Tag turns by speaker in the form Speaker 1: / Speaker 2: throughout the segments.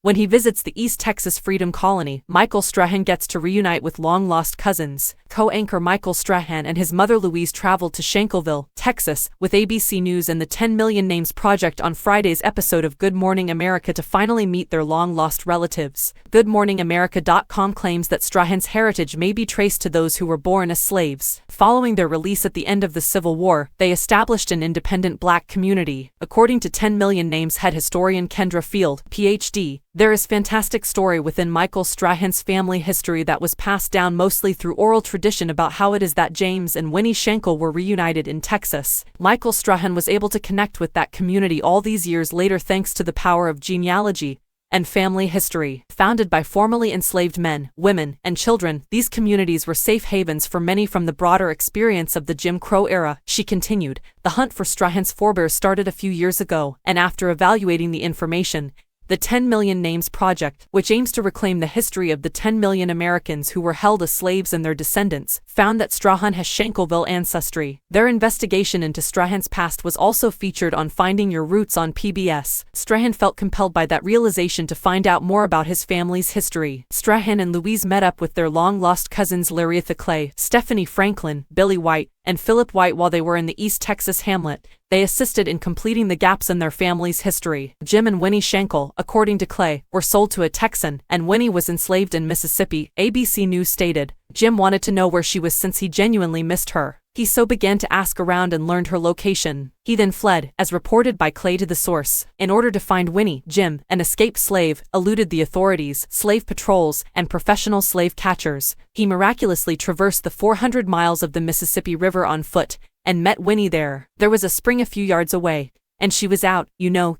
Speaker 1: When he visits the East Texas Freedom Colony, Michael Strahan gets to reunite with long-lost cousins. Co-anchor Michael Strahan and his mother Louise traveled to Shankleville, Texas, with ABC News and the 10 Million Names Project on Friday's episode of Good Morning America to finally meet their long-lost relatives. GoodMorningAmerica.com claims that Strahan's heritage may be traced to those who were born as slaves. Following their release at the end of the Civil War, they established an independent black community. According to 10 Million Names head historian Kendra Field, Ph.D., there is fantastic story within Michael Strahan's family history that was passed down mostly through oral tradition about how it is that James and Winnie Schenkel were reunited in Texas. Michael Strahan was able to connect with that community all these years later thanks to the power of genealogy and family history. Founded by formerly enslaved men, women, and children, these communities were safe havens for many from the broader experience of the Jim Crow era, she continued. The hunt for Strahan's forebears started a few years ago, and after evaluating the information, the 10 Million Names Project, which aims to reclaim the history of the 10 million Americans who were held as slaves and their descendants, found that Strahan has Shankleville ancestry. Their investigation into Strahan's past was also featured on Finding Your Roots on PBS. Strahan felt compelled by that realization to find out more about his family's history. Strahan and Louise met up with their long-lost cousins Laretha Clay, Stephanie Franklin, Billy White, and Philip White while they were in the East Texas hamlet. They assisted in completing the gaps in their family's history. Jim and Winnie Schenkel, according to Clay, were sold to a Texan, and Winnie was enslaved in Mississippi, ABC News stated. Jim wanted to know where she was since he genuinely missed her. He so began to ask around and learned her location. He then fled, as reported by Clay to the source. In order to find Winnie, Jim, an escaped slave, eluded the authorities, slave patrols, and professional slave catchers. He miraculously traversed the 400 miles of the Mississippi River on foot, and met Winnie there. There was a spring a few yards away, and she was out,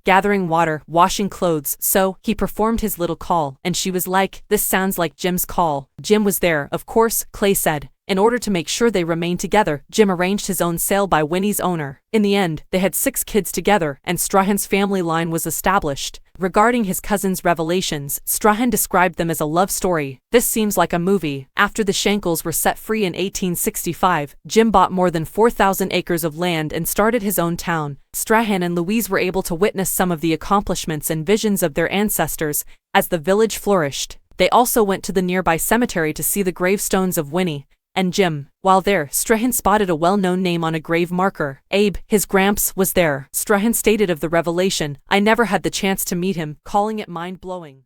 Speaker 1: gathering water, washing clothes, so he performed his little call, and she was like, "This sounds like Jim's call." Jim was there, of course, Clay said. In order to make sure they remained together, Jim arranged his own sale by Winnie's owner. In the end, they had 6 kids together, and Strahan's family line was established. Regarding his cousins' revelations, Strahan described them as a love story. This seems like a movie. After the Schenkels were set free in 1865, Jim bought more than 4,000 acres of land and started his own town. Strahan and Louise were able to witness some of the accomplishments and visions of their ancestors as the village flourished. They also went to the nearby cemetery to see the gravestones of Winnie and Jim. While there, Strahan spotted a well-known name on a grave marker. Abe, his gramps, was there. Strahan stated of the revelation, "I never had the chance to meet him," calling it mind-blowing.